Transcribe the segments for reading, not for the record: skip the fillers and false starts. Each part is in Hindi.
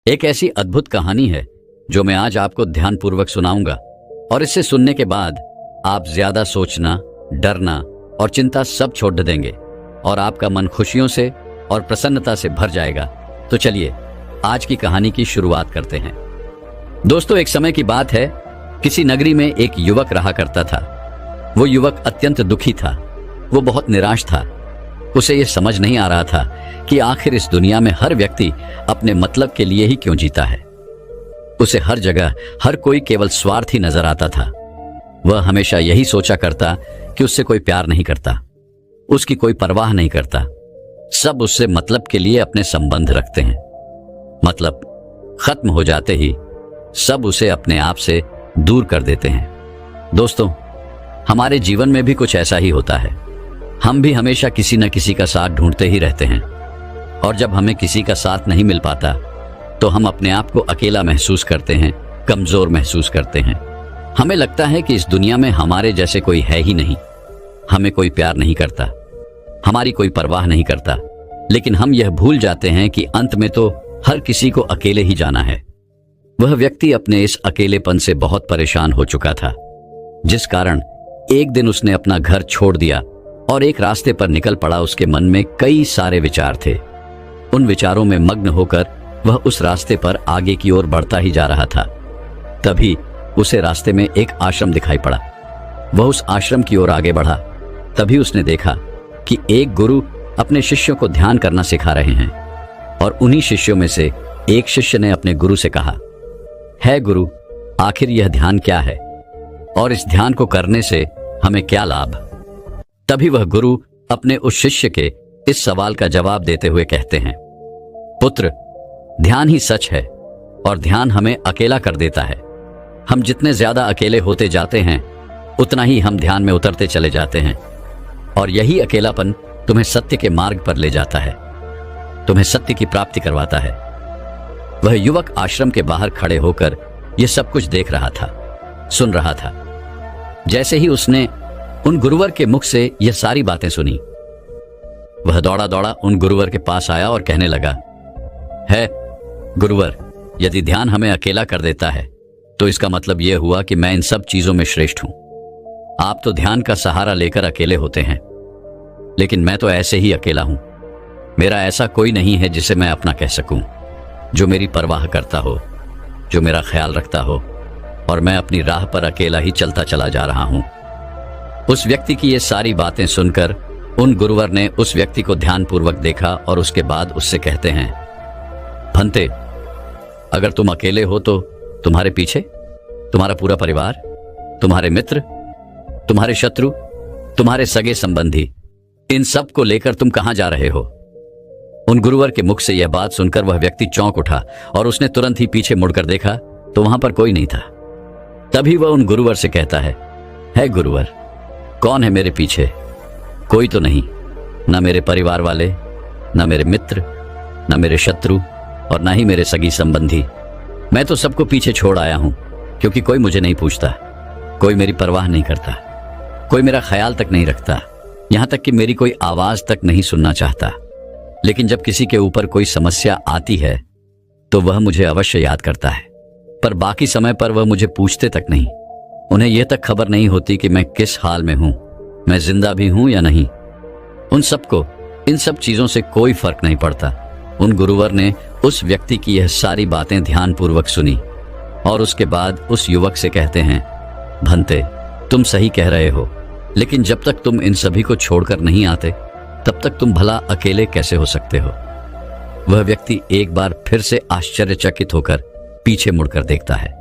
एक ऐसी अद्भुत कहानी है जो मैं आज आपको ध्यानपूर्वक सुनाऊंगा और इसे सुनने के बाद आप ज्यादा सोचना, डरना और चिंता सब छोड़ देंगे और आपका मन खुशियों से और प्रसन्नता से भर जाएगा। तो चलिए आज की कहानी की शुरुआत करते हैं। दोस्तों, एक समय की बात है, किसी नगरी में एक युवक रहा करता था। वो युवक अत्यंत दुखी था, वो बहुत निराश था। उसे ये समझ नहीं आ रहा था कि आखिर इस दुनिया में हर व्यक्ति अपने मतलब के लिए ही क्यों जीता है। उसे हर जगह हर कोई केवल स्वार्थी नजर आता था। वह हमेशा यही सोचा करता कि उससे कोई प्यार नहीं करता, उसकी कोई परवाह नहीं करता। सब उससे मतलब के लिए अपने संबंध रखते हैं। मतलब खत्म हो जाते ही सब उसे अपने आप से दूर कर देते हैं। दोस्तों, हमारे जीवन में भी कुछ ऐसा ही होता है। हम भी हमेशा किसी न किसी का साथ ढूंढते ही रहते हैं और जब हमें किसी का साथ नहीं मिल पाता तो हम अपने आप को अकेला महसूस करते हैं, कमजोर महसूस करते हैं। हमें लगता है कि इस दुनिया में हमारे जैसे कोई है ही नहीं। हमें कोई प्यार नहीं करता, हमारी कोई परवाह नहीं करता। लेकिन हम यह भूल जाते हैं कि अंत में तो हर किसी को अकेले ही जाना है। वह व्यक्ति अपने इस अकेलेपन से बहुत परेशान हो चुका था, जिस कारण एक दिन उसने अपना घर छोड़ दिया और एक रास्ते पर निकल पड़ा। उसके मन में कई सारे विचार थे। उन विचारों में मग्न होकर वह उस रास्ते पर आगे की ओर बढ़ता ही जा रहा था। तभी उसे रास्ते में एक आश्रम दिखाई पड़ा। वह उस आश्रम की ओर आगे बढ़ा। तभी उसने देखा कि एक गुरु अपने शिष्यों को ध्यान करना सिखा रहे हैं और उन्हीं शिष्यों में से एक शिष्य ने अपने गुरु से कहा, है गुरु, आखिर यह ध्यान क्या है और इस ध्यान को करने से हमें क्या लाभ? तभी वह गुरु अपने उस शिष्य के इस सवाल का जवाब देते हुए कहते हैं, पुत्र, ध्यान ही सच है और ध्यान हमें अकेला कर देता है। हम जितने ज्यादा अकेले होते जाते हैं उतना ही हम ध्यान में उतरते चले जाते हैं और यही अकेलापन तुम्हें सत्य के मार्ग पर ले जाता है, तुम्हें सत्य की प्राप्ति करवाता है। वह युवक आश्रम के बाहर खड़े होकर यह सब कुछ देख रहा था, सुन रहा था। जैसे ही उसने उन गुरुवर के मुख से यह सारी बातें सुनी, वह दौड़ा दौड़ा उन गुरुवर के पास आया और कहने लगा, है गुरुवर, यदि ध्यान हमें अकेला कर देता है तो इसका मतलब यह हुआ कि मैं इन सब चीजों में श्रेष्ठ हूं। आप तो ध्यान का सहारा लेकर अकेले होते हैं, लेकिन मैं तो ऐसे ही अकेला हूं। मेरा ऐसा कोई नहीं है जिसे मैं अपना कह सकूं, जो मेरी परवाह करता हो, जो मेरा ख्याल रखता हो, और मैं अपनी राह पर अकेला ही चलता चला जा रहा हूं। उस व्यक्ति की ये सारी बातें सुनकर उन गुरुवर ने उस व्यक्ति को ध्यानपूर्वक देखा और उसके बाद उससे कहते हैं, भंते, अगर तुम अकेले हो तो तुम्हारे पीछे तुम्हारा पूरा परिवार, तुम्हारे मित्र, तुम्हारे शत्रु, तुम्हारे सगे संबंधी, इन सब को लेकर तुम कहां जा रहे हो? उन गुरुवर के मुख से यह बात सुनकर वह व्यक्ति चौंक उठा और उसने तुरंत ही पीछे मुड़कर देखा तो वहां पर कोई नहीं था। तभी वह उन गुरुवर से कहता है गुरुवर, कौन है मेरे पीछे? कोई तो नहीं, ना मेरे परिवार वाले, ना मेरे मित्र, ना मेरे शत्रु और ना ही मेरे सगी संबंधी। मैं तो सबको पीछे छोड़ आया हूं क्योंकि कोई मुझे नहीं पूछता, कोई मेरी परवाह नहीं करता, कोई मेरा ख्याल तक नहीं रखता, यहां तक कि मेरी कोई आवाज तक नहीं सुनना चाहता। लेकिन जब किसी के ऊपर कोई समस्या आती है तो वह मुझे अवश्य याद करता है, पर बाकी समय पर वह मुझे पूछते तक नहीं। उन्हें यह तक खबर नहीं होती कि मैं किस हाल में हूं, मैं जिंदा भी हूं या नहीं। उन सबको इन सब चीजों से कोई फर्क नहीं पड़ता। उन गुरुवर ने उस व्यक्ति की यह सारी बातें ध्यानपूर्वक सुनी और उसके बाद उस युवक से कहते हैं, भंते, तुम सही कह रहे हो, लेकिन जब तक तुम इन सभी को छोड़कर नहीं आते तब तक तुम भला अकेले कैसे हो सकते हो? वह व्यक्ति एक बार फिर से आश्चर्यचकित होकर पीछे मुड़कर देखता है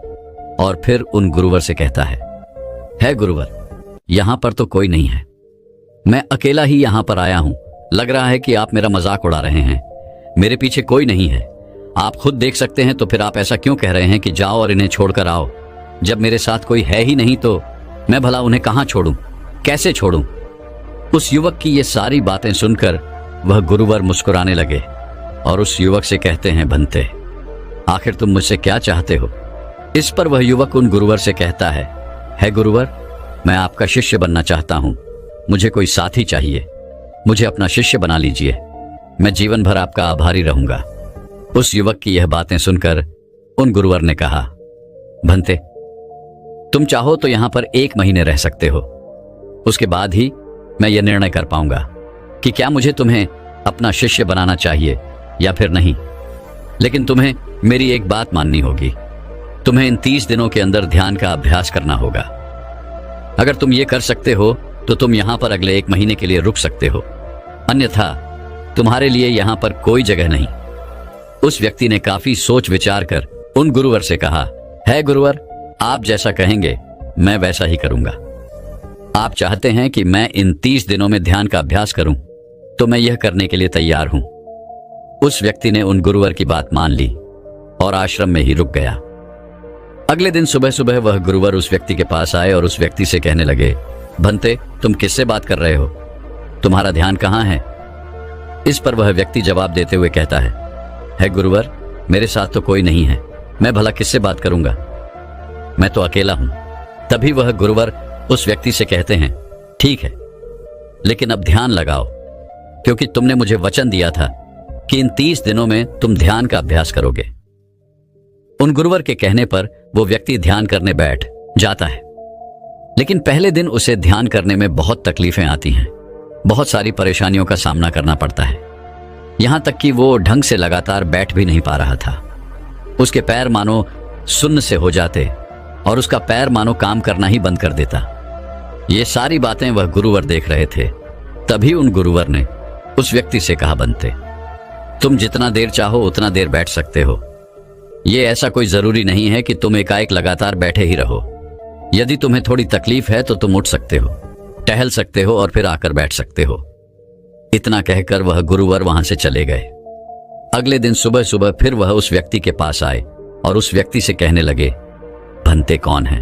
और फिर उन गुरुवर से कहता है गुरुवर, यहां पर तो कोई नहीं है, मैं अकेला ही यहां पर आया हूं। लग रहा है कि आप मेरा मजाक उड़ा रहे हैं। मेरे पीछे कोई नहीं है, आप खुद देख सकते हैं, तो फिर आप ऐसा क्यों कह रहे हैं कि जाओ और इन्हें छोड़कर आओ? जब मेरे साथ कोई है ही नहीं तो मैं भला उन्हें कहां छोड़ूं, कैसे छोड़ूं? उस युवक की ये सारी बातें सुनकर वह गुरुवर मुस्कुराने लगे और उस युवक से कहते हैं, भंते, आखिर तुम मुझसे क्या चाहते हो? इस पर वह युवक उन गुरुवर से कहता है गुरुवर, मैं आपका शिष्य बनना चाहता हूं, मुझे कोई साथी चाहिए, मुझे अपना शिष्य बना लीजिए, मैं जीवन भर आपका आभारी रहूंगा। उस युवक की यह बातें सुनकर उन गुरुवर ने कहा, भंते, तुम चाहो तो यहां पर 1 महीने रह सकते हो। उसके बाद ही मैं यह निर्णय कर पाऊंगा कि क्या मुझे तुम्हें अपना शिष्य बनाना चाहिए या फिर नहीं। लेकिन तुम्हें मेरी एक बात माननी होगी। तुम्हें इन 30 दिनों के अंदर ध्यान का अभ्यास करना होगा। अगर तुम ये कर सकते हो तो तुम यहां पर अगले 1 महीने के लिए रुक सकते हो, अन्यथा तुम्हारे लिए यहां पर कोई जगह नहीं। उस व्यक्ति ने काफी सोच विचार कर उन गुरुवर से कहा, है गुरुवर, आप जैसा कहेंगे मैं वैसा ही करूंगा। आप चाहते हैं कि मैं इन 30 दिनों में ध्यान का अभ्यास करूं, तो मैं यह करने के लिए तैयार हूं। उस व्यक्ति ने उन गुरुवर की बात मान ली और आश्रम में ही रुक गया। अगले दिन सुबह सुबह वह गुरुवर उस व्यक्ति के पास आए और उस व्यक्ति से कहने लगे, भंते, तुम किससे बात कर रहे हो? तुम्हारा ध्यान कहाँ है? इस पर वह व्यक्ति जवाब देते हुए कहता है गुरुवर, मेरे साथ तो कोई नहीं है, मैं भला किससे बात करूंगा, मैं तो अकेला हूं। तभी वह गुरुवर उस व्यक्ति से कहते हैं, ठीक है, लेकिन अब ध्यान लगाओ, क्योंकि तुमने मुझे वचन दिया था कि इन 30 दिनों में तुम ध्यान का अभ्यास करोगे। उन गुरुवर के कहने पर वो व्यक्ति ध्यान करने बैठ जाता है। लेकिन पहले दिन उसे ध्यान करने में बहुत तकलीफें आती हैं, बहुत सारी परेशानियों का सामना करना पड़ता है। यहां तक कि वो ढंग से लगातार बैठ भी नहीं पा रहा था। उसके पैर मानो सुन्न से हो जाते और उसका पैर मानो काम करना ही बंद कर देता। ये सारी बातें वह गुरुवर देख रहे थे। तभी उन गुरुवर ने उस व्यक्ति से कहा, बनते, तुम जितना देर चाहो उतना देर बैठ सकते हो। ये ऐसा कोई जरूरी नहीं है कि तुम एकाएक लगातार बैठे ही रहो। यदि तुम्हें थोड़ी तकलीफ है तो तुम उठ सकते हो, टहल सकते हो और फिर आकर बैठ सकते हो। इतना कहकर वह गुरुवर वहां से चले गए। अगले दिन सुबह सुबह फिर वह उस व्यक्ति के पास आए और उस व्यक्ति से कहने लगे, भंते कौन है?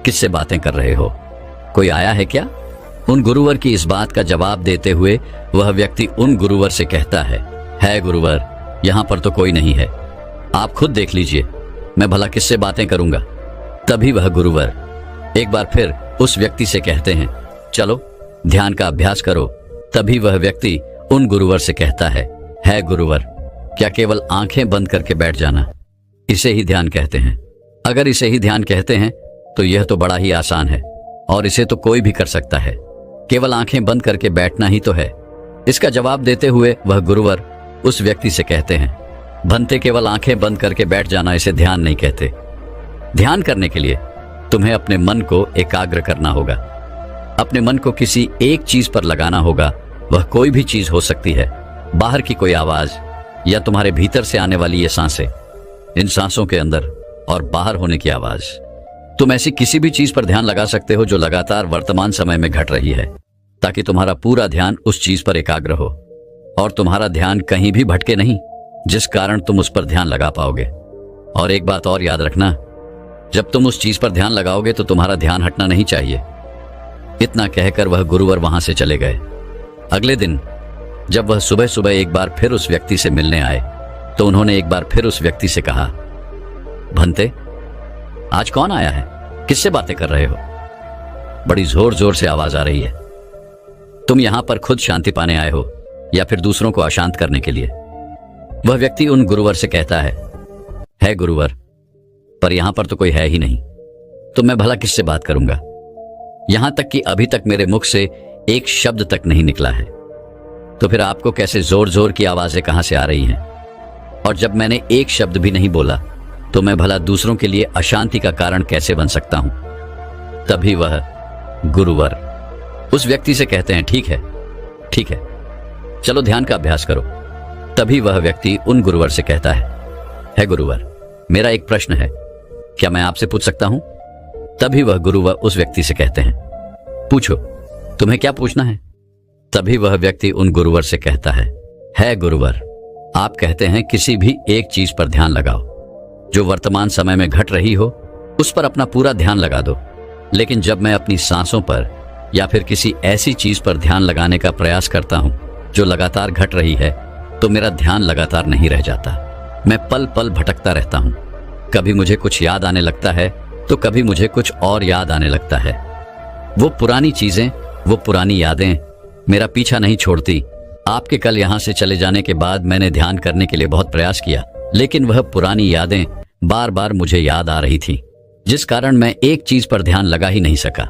किससे बातें कर रहे हो? कोई आया है क्या? उन गुरुवर की इस बात का जवाब देते हुए वह व्यक्ति उन गुरुवर से कहता है गुरुवर, यहां पर तो कोई नहीं है, आप खुद देख लीजिए, मैं भला किससे बातें करूंगा। तभी वह गुरुवर एक बार फिर उस व्यक्ति से कहते हैं, चलो ध्यान का अभ्यास करो। तभी वह व्यक्ति उन गुरुवर से कहता है गुरुवर, क्या केवल आंखें बंद करके बैठ जाना, इसे ही ध्यान कहते हैं? अगर इसे ही ध्यान कहते हैं तो यह तो बड़ा ही आसान है और इसे तो कोई भी कर सकता है, केवल आंखें बंद करके बैठना ही तो है। इसका जवाब देते हुए वह गुरुवर उस व्यक्ति से कहते हैं, भंते, केवल आंखें बंद करके बैठ जाना इसे ध्यान नहीं कहते। ध्यान करने के लिए तुम्हें अपने मन को एकाग्र करना होगा, अपने मन को किसी एक चीज पर लगाना होगा। वह कोई भी चीज हो सकती है, बाहर की कोई आवाज या तुम्हारे भीतर से आने वाली ये सांसें, इन सांसों के अंदर और बाहर होने की आवाज। तुम ऐसी किसी भी चीज पर ध्यान लगा सकते हो जो लगातार वर्तमान समय में घट रही है, ताकि तुम्हारा पूरा ध्यान उस चीज पर एकाग्र हो और तुम्हारा ध्यान कहीं भी भटके नहीं, जिस कारण तुम उस पर ध्यान लगा पाओगे। और एक बात और याद रखना, जब तुम उस चीज पर ध्यान लगाओगे तो तुम्हारा ध्यान हटना नहीं चाहिए। इतना कहकर वह गुरुवर वहां से चले गए। अगले दिन जब वह सुबह सुबह एक बार फिर उस व्यक्ति से मिलने आए तो उन्होंने एक बार फिर उस व्यक्ति से कहा, भंते, आज कौन आया है? किससे बातें कर रहे हो? बड़ी जोर जोर से आवाज आ रही है। तुम यहां पर खुद शांति पाने आए हो या फिर दूसरों को अशांत करने के लिए? वह व्यक्ति उन गुरुवर से कहता है गुरुवर, पर यहां पर तो कोई है ही नहीं, तो मैं भला किससे बात करूंगा? यहां तक कि अभी तक मेरे मुख से एक शब्द तक नहीं निकला है, तो फिर आपको कैसे जोर जोर की आवाजें कहां से आ रही हैं? और जब मैंने एक शब्द भी नहीं बोला तो मैं भला दूसरों के लिए अशांति का कारण कैसे बन सकता हूं? तभी वह गुरुवर उस व्यक्ति से कहते हैं, ठीक है, चलो ध्यान का अभ्यास करो। तभी वह व्यक्ति उन गुरुवर से कहता है गुरुवर, मेरा एक प्रश्न है, क्या मैं आपसे पूछ सकता हूं? तभी वह गुरुवर उस व्यक्ति से कहते हैं, पूछो, तुम्हें क्या पूछना है? तभी वह व्यक्ति उन गुरुवर से कहता है गुरुवर, आप कहते हैं किसी भी एक चीज पर ध्यान लगाओ, जो वर्तमान समय में घट रही हो उस पर अपना पूरा ध्यान लगा दो। लेकिन जब मैं अपनी सांसों पर या फिर किसी ऐसी चीज पर ध्यान लगाने का प्रयास करता हूं जो लगातार घट रही है, तो मेरा ध्यान लगातार नहीं रह जाता। मैं पल पल भटकता रहता हूं। कभी मुझे कुछ याद आने लगता है तो कभी मुझे कुछ और याद आने लगता है। वो पुरानी चीजें, वो पुरानी यादें मेरा पीछा नहीं छोड़ती। आपके कल यहां से चले जाने के बाद मैंने ध्यान करने के लिए बहुत प्रयास किया, लेकिन वह पुरानी यादें बार बार मुझे याद आ रही थी, जिस कारण मैं एक चीज पर ध्यान लगा ही नहीं सका।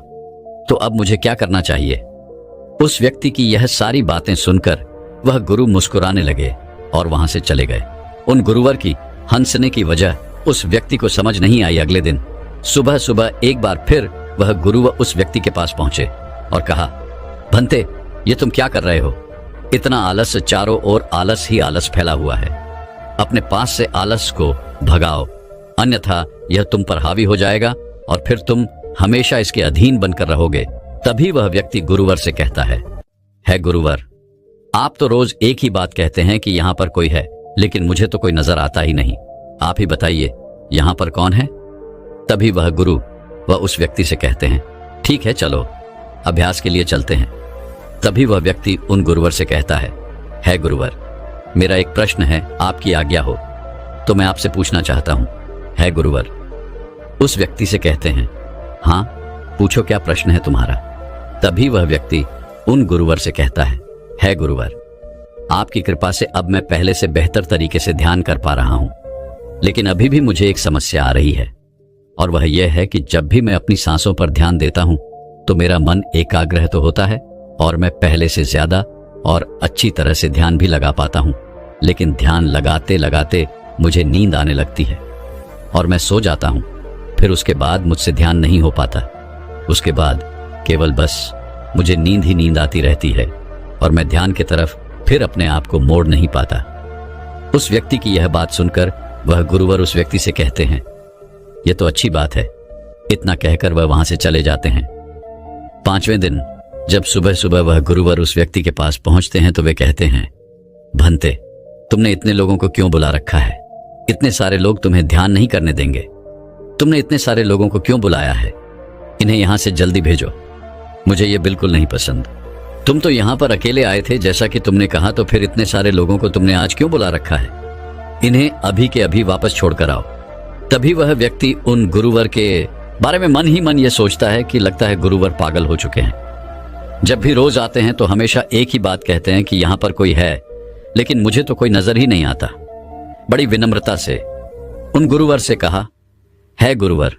तो अब मुझे क्या करना चाहिए? उस व्यक्ति की यह सारी बातें सुनकर वह गुरु मुस्कुराने लगे और वहां से चले गए। उन गुरुवर की हंसने की वजह उस व्यक्ति को समझ नहीं आई। अगले दिन सुबह सुबह एक बार फिर वह गुरुवर उस व्यक्ति के पास पहुंचे और कहा, भंते, ये तुम क्या कर रहे हो? इतना आलस, चारों ओर आलस ही आलस फैला हुआ है। अपने पास से आलस को भगाओ, अन्यथा यह तुम पर हावी हो जाएगा और फिर तुम हमेशा इसके अधीन बनकर रहोगे। तभी वह व्यक्ति गुरुवर से कहता है गुरुवर, आप तो रोज एक ही बात कहते हैं कि यहां पर कोई है, लेकिन मुझे तो कोई नजर आता ही नहीं। आप ही बताइए, यहां पर कौन है? तभी वह गुरु वह उस व्यक्ति से कहते हैं, ठीक है, चलो अभ्यास के लिए चलते हैं। तभी वह व्यक्ति उन गुरुवर से कहता है गुरुवर, मेरा एक प्रश्न है, आपकी आज्ञा हो तो मैं आपसे पूछना चाहता हूं। है गुरुवर। उस व्यक्ति से कहते हैं, हाँ पूछो, क्या प्रश्न है तुम्हारा? तभी वह व्यक्ति उन गुरुवर से कहता है गुरुवर, आपकी कृपा से अब मैं पहले से बेहतर तरीके से ध्यान कर पा रहा हूं, लेकिन अभी भी मुझे एक समस्या आ रही है, और वह यह है कि जब भी मैं अपनी सांसों पर ध्यान देता हूं तो मेरा मन एकाग्र तो होता है और मैं पहले से ज्यादा और अच्छी तरह से ध्यान भी लगा पाता हूं, लेकिन ध्यान लगाते लगाते मुझे नींद आने लगती है और मैं सो जाता हूं। फिर उसके बाद मुझसे ध्यान नहीं हो पाता। उसके बाद केवल बस मुझे नींद ही नींद आती रहती है और मैं ध्यान की तरफ फिर अपने आप को मोड़ नहीं पाता। उस व्यक्ति की यह बात सुनकर वह गुरुवर उस व्यक्ति से कहते हैं, यह तो अच्छी बात है। इतना कहकर वह वहां से चले जाते हैं। 5वें दिन जब सुबह सुबह वह गुरुवर उस व्यक्ति के पास पहुंचते हैं तो वे कहते हैं, भंते, तुमने इतने लोगों को क्यों बुला रखा है? इतने सारे लोग तुम्हें ध्यान नहीं करने देंगे। तुमने इतने सारे लोगों को क्यों बुलाया है? इन्हें यहां से जल्दी भेजो। मुझे ये बिल्कुल नहीं पसंद। तुम तो यहां पर अकेले आए थे जैसा कि तुमने कहा, तो फिर इतने सारे लोगों को तुमने आज क्यों बुला रखा है? इन्हें अभी के अभी वापस छोड़कर आओ। तभी वह व्यक्ति उन गुरुवर के बारे में मन ही मन ये सोचता है कि लगता है गुरुवर पागल हो चुके हैं। जब भी रोज आते हैं तो हमेशा एक ही बात कहते हैं कि यहां पर कोई है, लेकिन मुझे तो कोई नजर ही नहीं आता। बड़ी विनम्रता से उन गुरुवर से कहा, है गुरुवर,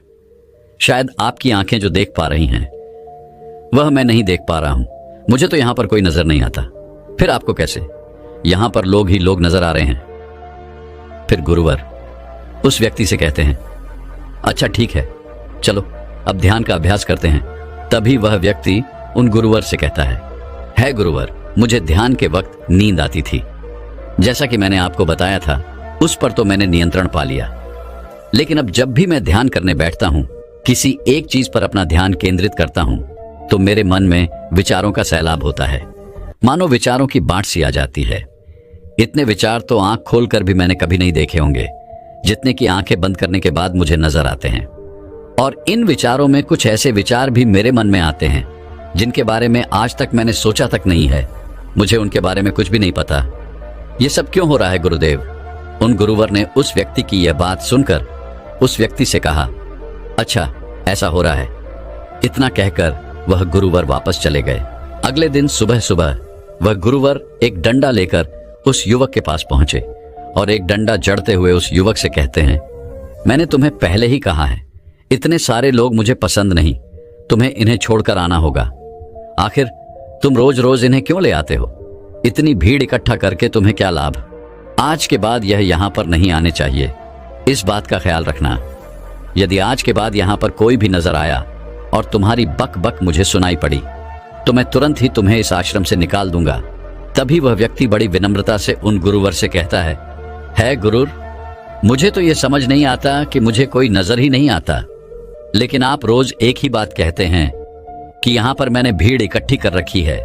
शायद आपकी आंखें जो देख पा रही हैं वह मैं नहीं देख पा रहा हूं। मुझे तो यहां पर कोई नजर नहीं आता, फिर आपको कैसे? यहां पर लोग ही लोग नजर आ रहे हैं। फिर गुरुवर उस व्यक्ति से कहते हैं, अच्छा ठीक है, चलो अब ध्यान का अभ्यास करते हैं। तभी वह व्यक्ति उन गुरुवर से कहता है गुरुवर, मुझे ध्यान के वक्त नींद आती थी। जैसा कि मैंने आपको बताया था, उस पर तो मैंने नियंत्रण पा लिया, लेकिन अब जब भी मैं ध्यान करने बैठता हूं, किसी एक चीज पर अपना ध्यान केंद्रित करता हूं, तो मेरे मन में विचारों का सैलाब होता है। मानो विचारों की बाढ़ सी आ जाती है। इतने विचार तो आंख खोलकर भी मैंने कभी नहीं देखे होंगे, जितने की आंखें बंद करने के बाद मुझे नजर आते हैं। और इन विचारों में कुछ ऐसे विचार भी मेरे मन में आते हैं जिनके बारे में आज तक मैंने सोचा तक नहीं है। मुझे उनके बारे में कुछ भी नहीं पता। ये सब क्यों हो रहा है गुरुदेव? उन गुरुवर ने उस व्यक्ति की यह बात सुनकर उस व्यक्ति से कहा, अच्छा ऐसा हो रहा है। इतना कहकर वह गुरुवर वापस चले गए। अगले दिन सुबह सुबह वह गुरुवर एक डंडा लेकर उस युवक के पास पहुंचे और एक डंडा जड़ते हुए उस युवक से कहते हैं, मैंने तुम्हें पहले ही कहा है, इतने सारे लोग मुझे पसंद नहीं, तुम्हें इन्हें छोड़कर आना होगा। आखिर तुम रोज रोज इन्हें क्यों ले आते हो? इतनी भीड़ इकट्ठा करके तुम्हें क्या लाभ? आज के बाद यह यहां पर नहीं आने चाहिए, इस बात का ख्याल रखना। यदि आज के बाद यहां पर कोई भी नजर आया और तुम्हारी बक बक मुझे सुनाई पड़ी तो मैं तुरंत ही तुम्हें इस आश्रम से निकाल दूंगा। तभी वह व्यक्ति बड़ी विनम्रता से उन गुरुवर से कहता है गुरुर, मुझे तो यह समझ नहीं आता कि मुझे कोई नजर ही नहीं आता, लेकिन आप रोज एक ही बात कहते हैं कि यहां पर मैंने भीड़ इकट्ठी कर रखी है।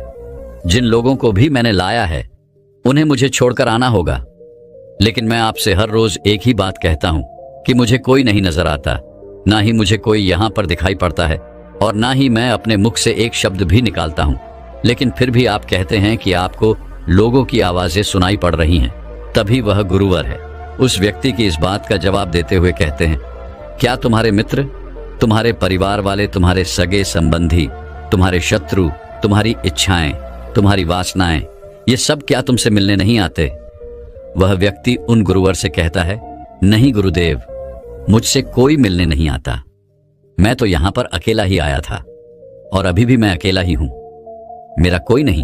जिन लोगों को भी मैंने लाया है उन्हें मुझे छोड़कर आना होगा, लेकिन मैं आपसे हर रोज एक ही बात कहता हूं कि मुझे कोई नहीं नजर आता, ना ही मुझे कोई यहां पर दिखाई पड़ता है और ना ही मैं अपने मुख से एक शब्द भी निकालता हूं, लेकिन फिर भी आप कहते हैं कि आपको लोगों की आवाजें सुनाई पड़ रही हैं। तभी वह गुरुवर है उस व्यक्ति की इस बात का जवाब देते हुए कहते हैं, क्या तुम्हारे मित्र, तुम्हारे परिवार वाले, तुम्हारे सगे संबंधी, तुम्हारे शत्रु, तुम्हारी इच्छाएं, तुम्हारी वासनाएं, ये सब क्या तुमसे मिलने नहीं आते? वह व्यक्ति उन गुरुवर से कहता है, नहीं गुरुदेव, मुझसे कोई मिलने नहीं आता। मैं तो यहां पर अकेला ही आया था और अभी भी मैं अकेला ही हूं, मेरा कोई नहीं।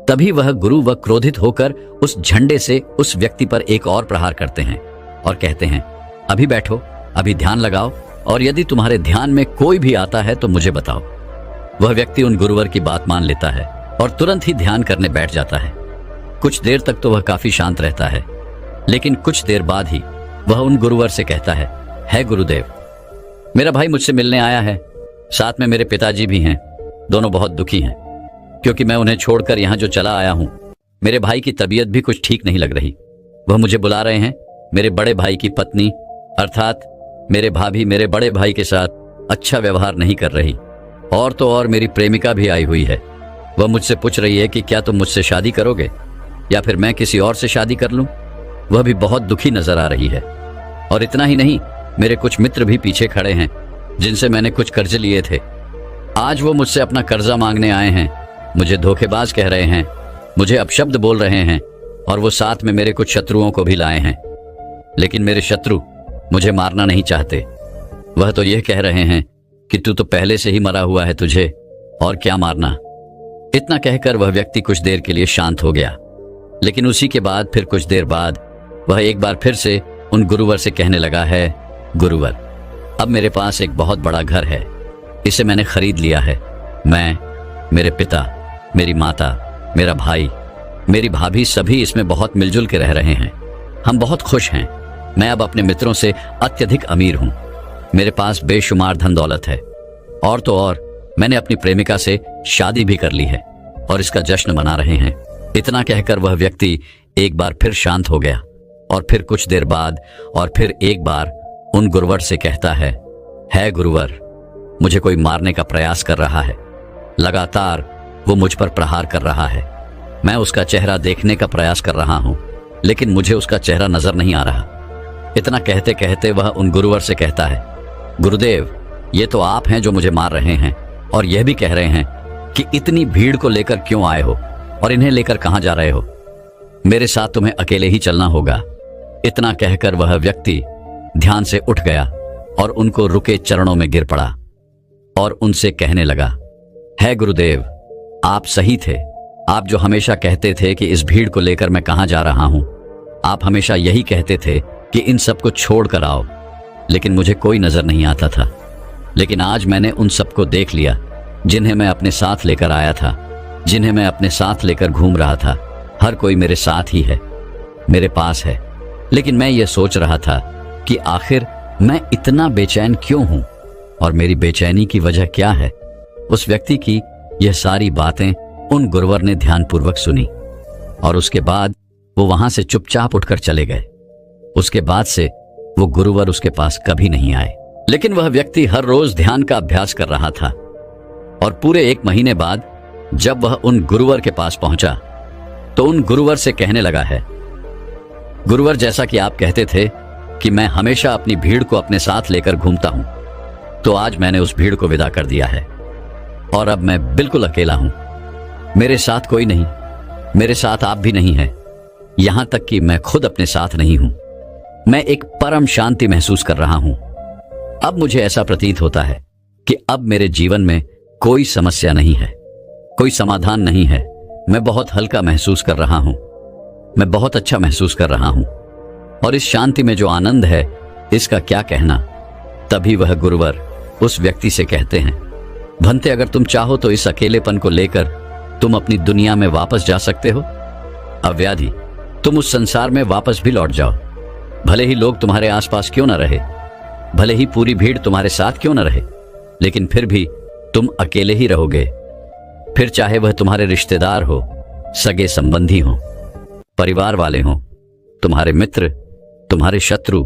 तभी वह गुरु व क्रोधित होकर उस झंडे से उस व्यक्ति पर एक और प्रहार करते हैं और कहते हैं, अभी बैठो, अभी ध्यान लगाओ, और यदि तुम्हारे ध्यान में कोई भी आता है तो मुझे बताओ। वह व्यक्ति उन गुरुवर की बात मान लेता है और तुरंत ही ध्यान करने बैठ जाता है। कुछ देर तक तो वह काफी शांत रहता है, लेकिन कुछ देर बाद ही वह उन गुरुवर से कहता है गुरुदेव, मेरा भाई मुझसे मिलने आया है, साथ में मेरे पिताजी भी हैं। दोनों बहुत दुखी हैं क्योंकि मैं उन्हें छोड़कर यहाँ जो चला आया हूँ। मेरे भाई की तबीयत भी कुछ ठीक नहीं लग रही। वह मुझे बुला रहे हैं। मेरे बड़े भाई की पत्नी अर्थात मेरे भाभी मेरे बड़े भाई के साथ अच्छा व्यवहार नहीं कर रही, और तो और मेरी प्रेमिका भी आई हुई है। वह मुझसे पूछ रही है कि क्या तुम मुझसे शादी करोगे या फिर मैं किसी और से शादी कर लूं। वह भी बहुत दुखी नजर आ रही है। और इतना ही नहीं, मेरे कुछ मित्र भी पीछे खड़े हैं जिनसे मैंने कुछ कर्ज लिए थे। आज वो मुझसे अपना कर्जा मांगने आए हैं, मुझे धोखेबाज कह रहे हैं, मुझे अपशब्द बोल रहे हैं, और वो साथ में मेरे कुछ शत्रुओं को भी लाए हैं। लेकिन मेरे शत्रु मुझे मारना नहीं चाहते। वह तो यह कह रहे हैं कि तू तो पहले से ही मरा हुआ है, तुझे और क्या मारना। इतना कहकर वह व्यक्ति कुछ देर के लिए शांत हो गया, लेकिन उसी के बाद फिर कुछ देर बाद वह एक बार फिर से उन गुरुवर से कहने लगा है, गुरुवर, अब मेरे पास एक बहुत बड़ा घर है, इसे मैंने खरीद लिया है। मैं, मेरे पिता, मेरी माता, मेरा भाई, मेरी भाभी सभी इसमें बहुत मिलजुल के रह रहे हैं। हम बहुत खुश हैं। मैं अब अपने मित्रों से अत्यधिक अमीर हूं। मेरे पास बेशुमार धन दौलत है, और तो और मैंने अपनी प्रेमिका से शादी भी कर ली है और इसका जश्न मना रहे हैं। इतना कहकर वह व्यक्ति एक बार फिर शांत हो गया और फिर कुछ देर बाद और फिर एक बार उन गुरुवर से कहता है गुरुवर, मुझे कोई मारने का प्रयास कर रहा है। लगातार वो मुझ पर प्रहार कर रहा है। मैं उसका चेहरा देखने का प्रयास कर रहा हूं, लेकिन मुझे उसका चेहरा नजर नहीं आ रहा। इतना कहते कहते वह उन गुरुवर से कहता है, गुरुदेव, ये तो आप हैं जो मुझे मार रहे हैं और यह भी कह रहे हैं कि इतनी भीड़ को लेकर क्यों आए हो और इन्हें लेकर कहां जा रहे हो। मेरे साथ तुम्हें अकेले ही चलना होगा। इतना कहकर वह व्यक्ति ध्यान से उठ गया और उनको रुके चरणों में गिर पड़ा और उनसे कहने लगा, है गुरुदेव, आप सही थे। आप जो हमेशा कहते थे कि इस भीड़ को लेकर मैं कहां जा रहा हूं, आप हमेशा यही कहते थे कि इन सबको छोड़ कर आओ, लेकिन मुझे कोई नजर नहीं आता था। लेकिन आज मैंने उन सबको देख लिया जिन्हें मैं अपने साथ लेकर आया था, जिन्हें मैं अपने साथ लेकर घूम रहा था। हर कोई मेरे साथ ही है, मेरे पास है। लेकिन मैं ये सोच रहा था कि आखिर मैं इतना बेचैन क्यों हूं और मेरी बेचैनी की वजह क्या है। उस व्यक्ति की यह सारी बातें उन गुरुवर ने ध्यानपूर्वक सुनी और उसके बाद वो वहां से चुपचाप उठकर चले गए। उसके बाद से वो गुरुवर उसके पास कभी नहीं आए। लेकिन वह व्यक्ति हर रोज ध्यान का अभ्यास कर रहा था और पूरे 1 महीने बाद जब वह उन गुरुवर के पास पहुंचा तो उन गुरुवर से कहने लगा है, गुरुवर, जैसा कि आप कहते थे कि मैं हमेशा अपनी भीड़ को अपने साथ लेकर घूमता हूं, तो आज मैंने उस भीड़ को विदा कर दिया है और अब मैं बिल्कुल अकेला हूं। मेरे साथ कोई नहीं, मेरे साथ आप भी नहीं हैं, यहां तक कि मैं खुद अपने साथ नहीं हूं। मैं एक परम शांति महसूस कर रहा हूं। अब मुझे ऐसा प्रतीत होता है कि अब मेरे जीवन में कोई समस्या नहीं है, कोई समाधान नहीं है। मैं बहुत हल्का महसूस कर रहा हूं, मैं बहुत अच्छा महसूस कर रहा हूं, और इस शांति में जो आनंद है इसका क्या कहना। तभी वह गुरुवर उस व्यक्ति से कहते हैं, भंते, अगर तुम चाहो तो इस अकेलेपन को लेकर तुम अपनी दुनिया में वापस जा सकते हो। अव्याधि, तुम उस संसार में वापस भी लौट जाओ। भले ही लोग तुम्हारे आसपास क्यों न रहे, भले ही पूरी भीड़ तुम्हारे साथ क्यों न रहे, लेकिन फिर भी तुम अकेले ही रहोगे। फिर चाहे वह तुम्हारे रिश्तेदार हो, सगे संबंधी हो, परिवार वाले हों, तुम्हारे मित्र, तुम्हारे शत्रु,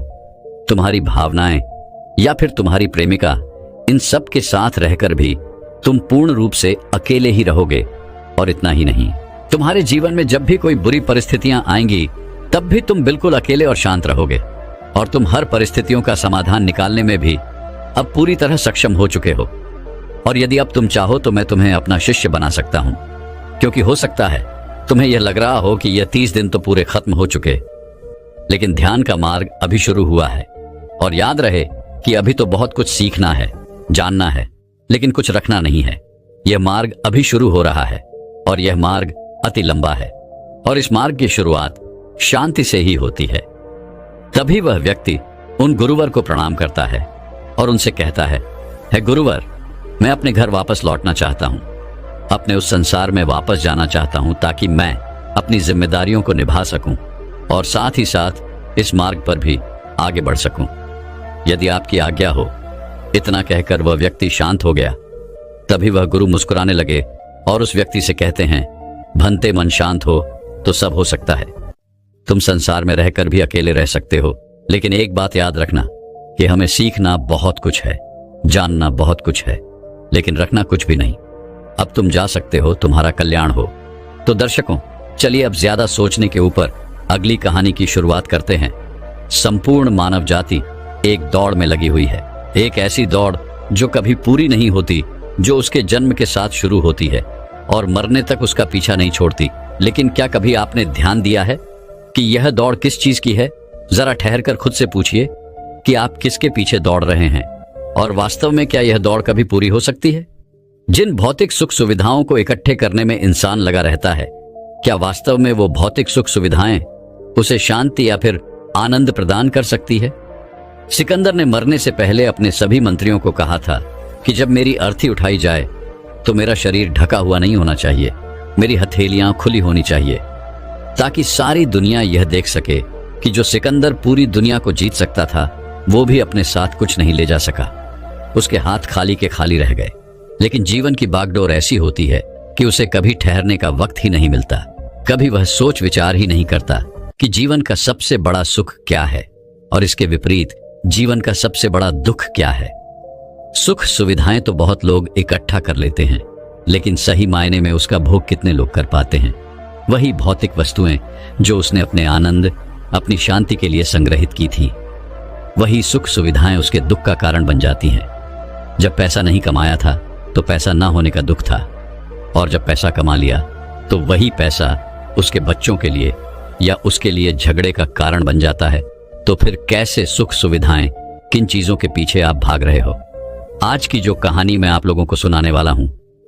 तुम्हारी भावनाएं या फिर तुम्हारी प्रेमिका, इन सब के साथ रहकर भी तुम पूर्ण रूप से अकेले ही रहोगे। और इतना ही नहीं, तुम्हारे जीवन में जब भी कोई बुरी परिस्थितियां आएंगी तब भी तुम बिल्कुल अकेले और शांत रहोगे और तुम हर परिस्थितियों का समाधान निकालने में भी अब पूरी तरह सक्षम हो चुके हो। और यदि अब तुम चाहो तो मैं तुम्हें अपना शिष्य बना सकता हूं, क्योंकि हो सकता है तुम्हें यह लग रहा हो कि यह 30 दिन तो पूरे खत्म हो चुके, लेकिन ध्यान का मार्ग अभी शुरू हुआ है। और याद रहे कि अभी तो बहुत कुछ सीखना है, जानना है, लेकिन कुछ रखना नहीं है। यह मार्ग अभी शुरू हो रहा है और यह मार्ग अति लंबा है और इस मार्ग की शुरुआत शांति से ही होती है। तभी वह व्यक्ति उन गुरुवर को प्रणाम करता है और उनसे कहता है, हे गुरुवर, मैं अपने घर वापस लौटना चाहता हूं, अपने उस संसार में वापस जाना चाहता हूं ताकि मैं अपनी जिम्मेदारियों को निभा सकूं और साथ ही साथ इस मार्ग पर भी आगे बढ़ सकूं। यदि आपकी आज्ञा हो। इतना कहकर वह व्यक्ति शांत हो गया। तभी वह गुरु मुस्कुराने लगे और उस व्यक्ति से कहते हैं, भंते मन शांत हो तो सब हो सकता है। तुम संसार में रहकर भी अकेले रह सकते हो, लेकिन एक बात याद रखना कि हमें सीखना बहुत कुछ है, जानना बहुत कुछ है, लेकिन रखना कुछ भी नहीं। अब तुम जा सकते हो, तुम्हारा कल्याण हो। तो दर्शकों, चलिए अब ज्यादा सोचने के ऊपर अगली कहानी की शुरुआत करते हैं। संपूर्ण मानव जाति एक दौड़ में लगी हुई है, एक ऐसी दौड़ जो कभी पूरी नहीं होती, जो उसके जन्म के साथ शुरू होती है और मरने तक उसका पीछा नहीं छोड़ती। लेकिन क्या कभी आपने ध्यान दिया है कि यह दौड़ किस चीज की है? जरा ठहरकर खुद से पूछिए कि आप किसके पीछे दौड़ रहे हैं और वास्तव में क्या यह दौड़ कभी पूरी हो सकती है? जिन भौतिक सुख सुविधाओं को इकट्ठे करने में इंसान लगा रहता है, क्या वास्तव में वो भौतिक सुख सुविधाएं उसे शांति या फिर आनंद प्रदान कर सकती है? सिकंदर ने मरने से पहले अपने सभी मंत्रियों को कहा था कि जब मेरी अर्थी उठाई जाए तो मेरा शरीर ढका हुआ नहीं होना चाहिए, मेरी हथेलियां खुली होनी चाहिए, ताकि सारी दुनिया यह देख सके कि जो सिकंदर पूरी दुनिया को जीत सकता था, वो भी अपने साथ कुछ नहीं ले जा सका। उसके हाथ खाली के खाली रह गए। लेकिन जीवन की बागडोर ऐसी होती है कि उसे कभी ठहरने का वक्त ही नहीं मिलता। कभी वह सोच विचार ही नहीं करता कि जीवन का सबसे बड़ा सुख क्या है और इसके विपरीत जीवन का सबसे बड़ा दुख क्या है। सुख सुविधाएं तो बहुत लोग इकट्ठा कर लेते हैं, लेकिन सही मायने में उसका भोग कितने लोग कर पाते हैं? वही भौतिक वस्तुएं जो उसने अपने आनंद, अपनी शांति के लिए संग्रहित की थी, वही सुख सुविधाएं उसके दुख का कारण बन जाती हैं। जब पैसा नहीं कमाया था तो पैसा ना होने का दुख था, और जब पैसा कमा लिया तो वही पैसा उसके बच्चों के लिए या उसके लिए झगड़े का कारण बन जाता है। तो फिर कैसे सुख सुविधाएं, किन चीजों के पीछे आप भाग रहे हो? आज की जो कहानी मैं आप लोगों को सुनाने वाला हूं,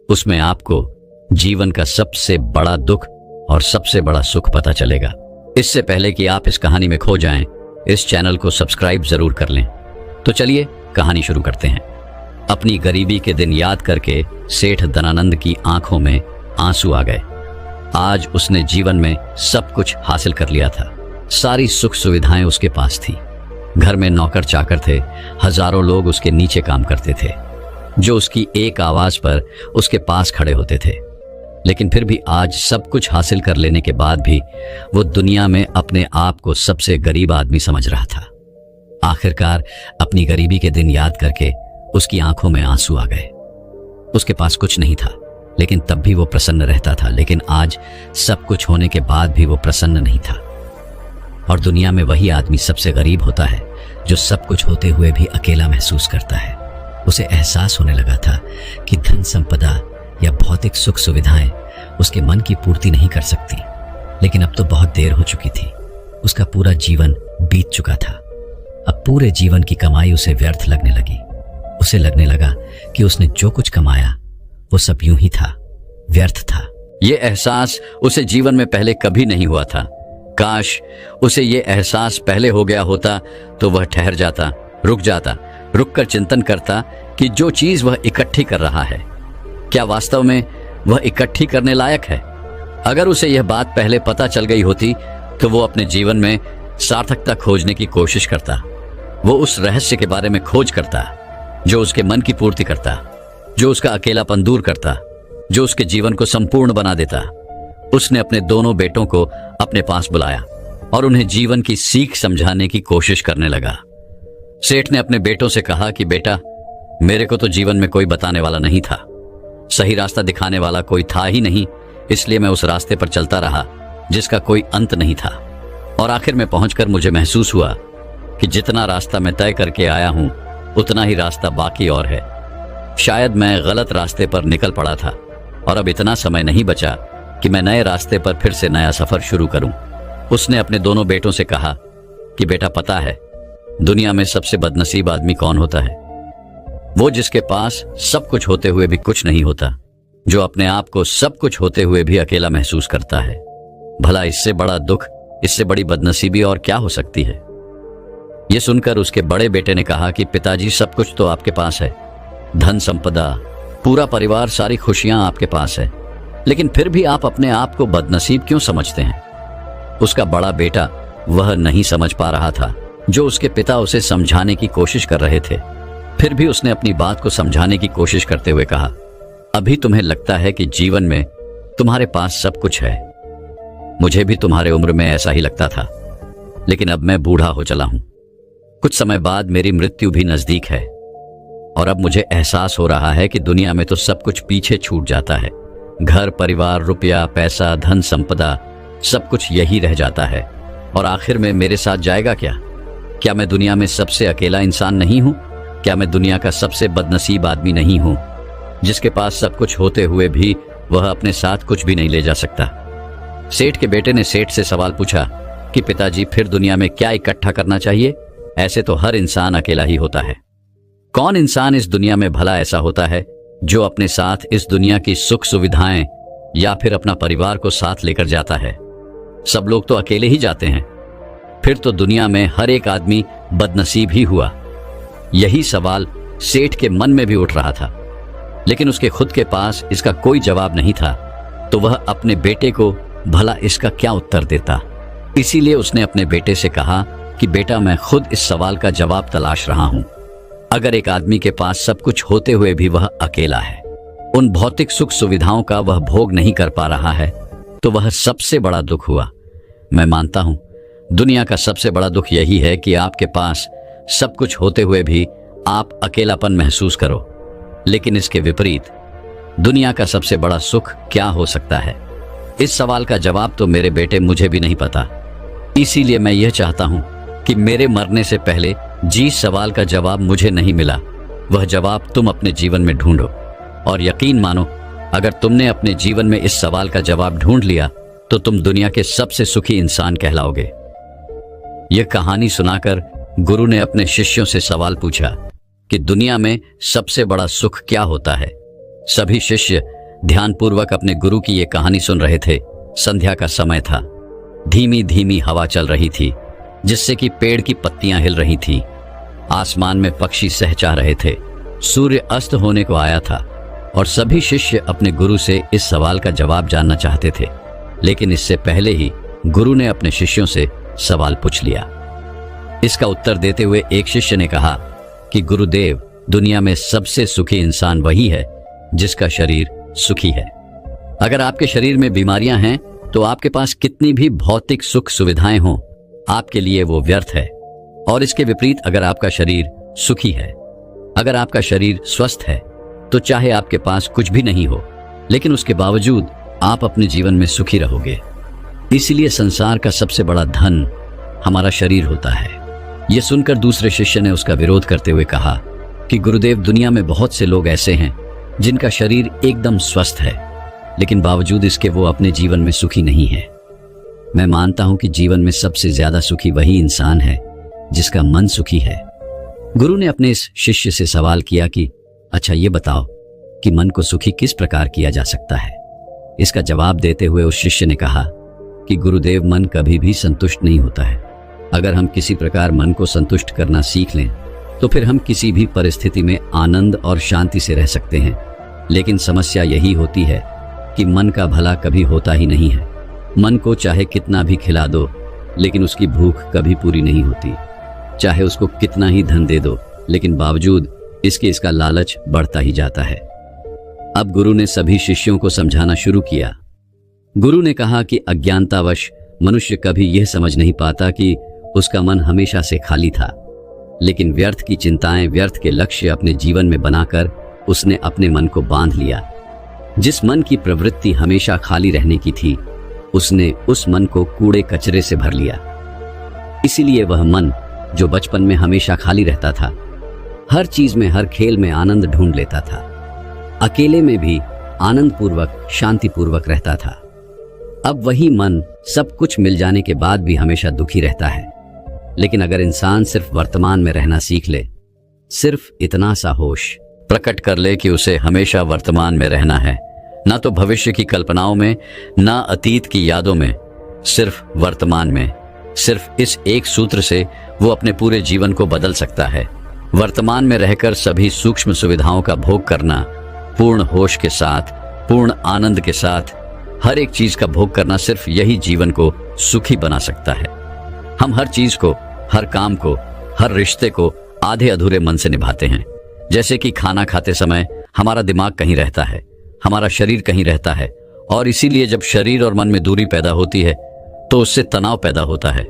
उसमें आपको जीवन का सबसे बड़ा दुख और सबसे बड़ा सुख पता चलेगा। इससे पहले कि आप इस कहानी में खो जाएं, इस चैनल को सब्सक्राइब जरूर कर लें। तो चलिए कहानी शुरू करते हैं। अपनी गरीबी के दिन याद करके सेठ धनानंद की आंखों में आंसू आ गए। आज उसने जीवन में सब कुछ हासिल कर लिया था। सारी सुख सुविधाएं उसके पास थी। घर में नौकर चाकर थे, हजारों लोग उसके नीचे काम करते थे, जो उसकी एक आवाज पर उसके पास खड़े होते थे। लेकिन फिर भी आज सब कुछ हासिल कर लेने के बाद भी वो दुनिया में अपने आप को सबसे गरीब आदमी समझ रहा था। आखिरकार अपनी गरीबी के दिन याद करके उसकी आंखों में आंसू आ गए। उसके पास कुछ नहीं था, लेकिन तब भी वो प्रसन्न रहता था। लेकिन आज सब कुछ होने के बाद भी वो प्रसन्न नहीं था। और दुनिया में वही आदमी सबसे गरीब होता है जो सब कुछ होते हुए भी अकेला महसूस करता है। उसे एहसास होने लगा था कि धन संपदा या भौतिक सुख सुविधाएं उसके मन की पूर्ति नहीं कर सकती। लेकिन अब तो बहुत देर हो चुकी थी। उसका पूरा जीवन बीत चुका था। अब पूरे जीवन की कमाई उसे व्यर्थ लगने लगी। उसे लगने लगा कि उसने जो कुछ कमाया वो सब यूं ही था, व्यर्थ था। ये एहसास उसे जीवन में पहले कभी नहीं हुआ था। काश उसे ये एहसास पहले हो गया होता तो वह ठहर जाता, रुककर चिंतन करता कि जो चीज वह इकट्ठी कर रहा है, क्या वास्तव में वह इकट्ठी करने लायक है। अगर उसे यह बात पहले पता चल गई होती तो वो अपने जीवन में सार्थकता खोजने की कोशिश करता। वो उस रहस्य के बारे में खोज करता जो उसके मन की पूर्ति करता, जो उसका अकेलापन दूर करता, जो उसके जीवन को संपूर्ण बना देता। उसने अपने दोनों बेटों को अपने पास बुलाया और उन्हें जीवन की सीख समझाने की कोशिश करने लगा। सेठ ने अपने बेटों से कहा कि बेटा, मेरे को तो जीवन में कोई बताने वाला नहीं था, सही रास्ता दिखाने वाला कोई था ही नहीं, इसलिए मैं उस रास्ते पर चलता रहा जिसका कोई अंत नहीं था। और आखिर में पहुंचकर मुझे महसूस हुआ कि जितना रास्ता मैं तय करके आया हूं उतना ही रास्ता बाकी और है। शायद मैं गलत रास्ते पर निकल पड़ा था और अब इतना समय नहीं बचा कि मैं नए रास्ते पर फिर से नया सफर शुरू करूं। उसने अपने दोनों बेटों से कहा कि बेटा पता है दुनिया में सबसे बदनसीब आदमी कौन होता है? वो जिसके पास सब कुछ होते हुए भी कुछ नहीं होता, जो अपने आप को सब कुछ होते हुए भी अकेला महसूस करता है। भला इससे बड़ा दुख, इससे बड़ी बदनसीबी और क्या हो सकती है? यह सुनकर उसके बड़े बेटे ने कहा कि पिताजी, सब कुछ तो आपके पास है, धन संपदा, पूरा परिवार, सारी खुशियां आपके पास है, लेकिन फिर भी आप अपने आप को बदनसीब क्यों समझते हैं? उसका बड़ा बेटा वह नहीं समझ पा रहा था जो उसके पिता उसे समझाने की कोशिश कर रहे थे। फिर भी उसने अपनी बात को समझाने की कोशिश करते हुए कहा, अभी तुम्हें लगता है कि जीवन में तुम्हारे पास सब कुछ है। मुझे भी तुम्हारे उम्र में ऐसा ही लगता था, लेकिन अब मैं बूढ़ा हो चला हूं। कुछ समय बाद मेरी मृत्यु भी नजदीक है और अब मुझे एहसास हो रहा है कि दुनिया में तो सब कुछ पीछे छूट जाता है। घर, परिवार, रुपया, पैसा, धन संपदा, सब कुछ यही रह जाता है और आखिर में मेरे साथ जाएगा क्या? क्या मैं दुनिया में सबसे अकेला इंसान नहीं हूं? क्या मैं दुनिया का सबसे बदनसीब आदमी नहीं हूं, जिसके पास सब कुछ होते हुए भी वह अपने साथ कुछ भी नहीं ले जा सकता? सेठ के बेटे ने सेठ से सवाल पूछा कि पिताजी, फिर दुनिया में क्या इकट्ठा करना चाहिए? ऐसे तो हर इंसान अकेला ही होता है। कौन इंसान इस दुनिया में भला ऐसा होता है जो अपने साथ इस दुनिया की सुख सुविधाएं या फिर अपना परिवार को साथ लेकर जाता है? सब लोग तो अकेले ही जाते हैं। फिर तो दुनिया में हर एक आदमी बदनसीब ही हुआ। यही सवाल सेठ के मन में भी उठ रहा था, लेकिन उसके खुद के पास इसका कोई जवाब नहीं था, तो वह अपने बेटे को भला इसका क्या उत्तर देता। इसीलिए उसने अपने बेटे से कहा कि बेटा, मैं खुद इस सवाल का जवाब तलाश रहा हूं। अगर एक आदमी के पास सब कुछ होते हुए भी वह अकेला है, उन भौतिक सुख सुविधाओं का वह भोग नहीं कर पा रहा है, तो वह सबसे बड़ा दुख हुआ। मैं मानता हूं दुनिया का सबसे बड़ा दुख यही है कि आपके पास सब कुछ होते हुए भी आप अकेलापन महसूस करो। लेकिन इसके विपरीत दुनिया का सबसे बड़ा सुख क्या हो सकता है? इस सवाल का जवाब तो मेरे बेटे मुझे भी नहीं पता। इसीलिए मैं यह चाहता हूं कि मेरे मरने से पहले जिस सवाल का जवाब मुझे नहीं मिला, वह जवाब तुम अपने जीवन में ढूंढो। और यकीन मानो, अगर तुमने अपने जीवन में इस सवाल का जवाब ढूंढ लिया तो तुम दुनिया के सबसे सुखी इंसान कहलाओगे। यह कहानी सुनाकर गुरु ने अपने शिष्यों से सवाल पूछा कि दुनिया में सबसे बड़ा सुख क्या होता है। सभी शिष्य ध्यानपूर्वक अपने गुरु की यह कहानी सुन रहे थे। संध्या का समय था। धीमी धीमी हवा चल रही थी, जिससे कि पेड़ की पत्तियां हिल रही थीं। आसमान में पक्षी सहचा रहे थे। सूर्य अस्त होने को आया था और सभी शिष्य अपने गुरु से इस सवाल का जवाब जानना चाहते थे। लेकिन इससे पहले ही गुरु ने अपने शिष्यों से सवाल पूछ लिया। इसका उत्तर देते हुए एक शिष्य ने कहा कि गुरुदेव, दुनिया में सबसे सुखी इंसान वही है जिसका शरीर सुखी है। अगर आपके शरीर में बीमारियां हैं तो आपके पास कितनी भी भौतिक सुख सुविधाएं हों, आपके लिए वो व्यर्थ है। और इसके विपरीत अगर आपका शरीर सुखी है, अगर आपका शरीर स्वस्थ है, तो चाहे आपके पास कुछ भी नहीं हो, लेकिन उसके बावजूद आप अपने जीवन में सुखी रहोगे। इसलिए संसार का सबसे बड़ा धन हमारा शरीर होता है। यह सुनकर दूसरे शिष्य ने उसका विरोध करते हुए कहा कि गुरुदेव, दुनिया में बहुत से लोग ऐसे हैं जिनका शरीर एकदम स्वस्थ है, लेकिन बावजूद इसके वो अपने जीवन में सुखी नहीं है। मैं मानता हूं कि जीवन में सबसे ज्यादा सुखी वही इंसान है जिसका मन सुखी है। गुरु ने अपने इस शिष्य से सवाल किया कि अच्छा, ये बताओ कि मन को सुखी किस प्रकार किया जा सकता है। इसका जवाब देते हुए उस शिष्य ने कहा कि गुरुदेव, मन कभी भी संतुष्ट नहीं होता है। अगर हम किसी प्रकार मन को संतुष्ट करना सीख लें तो फिर हम किसी भी परिस्थिति में आनंद और शांति से रह सकते हैं। लेकिन समस्या यही होती है कि मन का भला कभी होता ही नहीं है। मन को चाहे कितना भी खिला दो, लेकिन उसकी भूख कभी पूरी नहीं होती। चाहे उसको कितना ही धन दे दो, लेकिन बावजूद इसका लालच बढ़ता ही जाता है। अब गुरु ने सभी शिष्यों को समझाना शुरू किया। गुरु ने कहा कि अज्ञानतावश मनुष्य कभी यह समझ नहीं पाता कि उसका मन हमेशा से खाली था, लेकिन व्यर्थ की चिंताएं, व्यर्थ के लक्ष्य अपने जीवन में बनाकर उसने अपने मन को बांध लिया। जिस मन की प्रवृत्ति हमेशा खाली रहने की थी, उसने उस मन को कूड़े कचरे से भर लिया। इसीलिए वह मन जो बचपन में हमेशा खाली रहता था, हर चीज में, हर खेल में आनंद ढूंढ लेता था, अकेले में भी आनंद पूर्वक, शांति पूर्वक रहता था। अब वही मन सब कुछ मिल जाने के बाद भी हमेशा दुखी रहता है। लेकिन अगर इंसान सिर्फ वर्तमान में रहना सीख ले, सिर्फ इतना सा होश प्रकट कर ले कि उसे हमेशा वर्तमान में रहना है, ना तो भविष्य की कल्पनाओं में, ना अतीत की यादों में, सिर्फ वर्तमान में, सिर्फ इस एक सूत्र से वो अपने पूरे जीवन को बदल सकता है। वर्तमान में रहकर सभी सूक्ष्म सुविधाओं का भोग करना, पूर्ण होश के साथ, पूर्ण आनंद के साथ हर एक चीज का भोग करना, सिर्फ यही जीवन को सुखी बना सकता है। हम हर चीज को, हर काम को, हर रिश्ते को आधे अधूरे मन से निभाते हैं। जैसे कि खाना खाते समय हमारा दिमाग कहीं रहता है, हमारा शरीर कहीं रहता है, और इसीलिए जब शरीर और मन में दूरी पैदा होती है तो उससे तनाव पैदा होता है।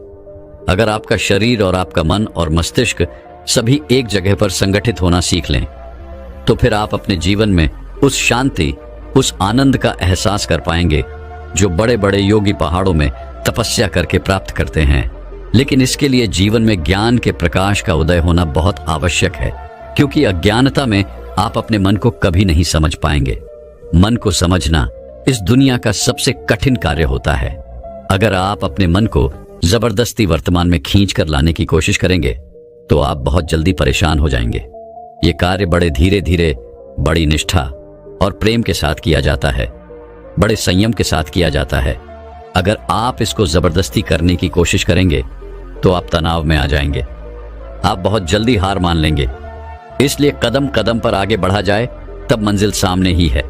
अगर आपका शरीर और आपका मन और मस्तिष्क सभी एक जगह पर संगठित होना सीख लें, तो फिर आप अपने जीवन में उस शांति, उस आनंद का एहसास कर पाएंगे जो बड़े बड़े योगी पहाड़ों में तपस्या करके प्राप्त करते हैं। लेकिन इसके लिए जीवन में ज्ञान के प्रकाश का उदय होना बहुत आवश्यक है, क्योंकि अज्ञानता में आप अपने मन को कभी नहीं समझ पाएंगे। मन को समझना इस दुनिया का सबसे कठिन कार्य होता है। अगर आप अपने मन को जबरदस्ती वर्तमान में खींच कर लाने की कोशिश करेंगे तो आप बहुत जल्दी परेशान हो जाएंगे। ये कार्य बड़े धीरे धीरे, बड़ी निष्ठा और प्रेम के साथ किया जाता है, बड़े संयम के साथ किया जाता है। अगर आप इसको जबरदस्ती करने की कोशिश करेंगे तो आप तनाव में आ जाएंगे, आप बहुत जल्दी हार मान लेंगे। इसलिए कदम कदम पर आगे बढ़ा जाए तब मंजिल सामने ही है।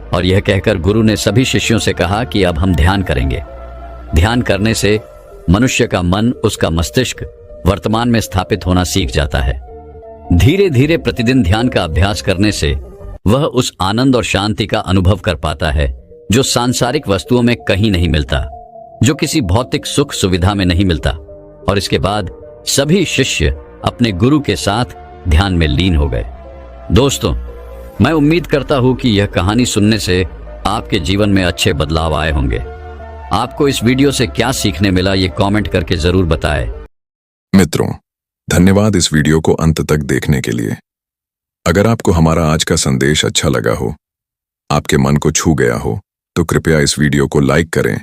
और यह कहकर गुरु ने सभी शिष्यों से कहा कि अब हम ध्यान करेंगे। ध्यान करने से मनुष्य का मन, उसका मस्तिष्क वर्तमान में स्थापित होना सीख जाता है। धीरे धीरे प्रतिदिन ध्यान का अभ्यास करने से वह उस आनंद और शांति का अनुभव कर पाता है जो सांसारिक वस्तुओं में कहीं नहीं मिलता, जो किसी भौतिक सुख सुविधा में नहीं मिलता। और इसके बाद सभी शिष्य अपने गुरु के साथ ध्यान में लीन हो गए। दोस्तों, मैं उम्मीद करता हूं कि यह कहानी सुनने से आपके जीवन में अच्छे बदलाव आए होंगे। आपको इस वीडियो से क्या सीखने मिला, ये कमेंट करके जरूर बताएं। मित्रों, धन्यवाद इस वीडियो को अंत तक देखने के लिए। अगर आपको हमारा आज का संदेश अच्छा लगा हो, आपके मन को छू गया हो, तो कृपया इस वीडियो को लाइक करें,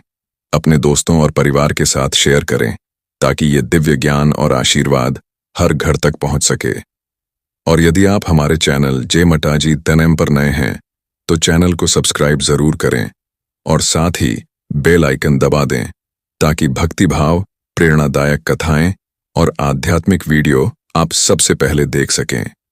अपने दोस्तों और परिवार के साथ शेयर करें, ताकि ये दिव्य ज्ञान और आशीर्वाद हर घर तक पहुंच सके। और यदि आप हमारे चैनल जय मटाजी तनम पर नए हैं तो चैनल को सब्सक्राइब जरूर करें और साथ ही बेल आइकन दबा दें, ताकि भक्ति भाव, प्रेरणादायक कथाएं और आध्यात्मिक वीडियो आप सबसे पहले देख सकें।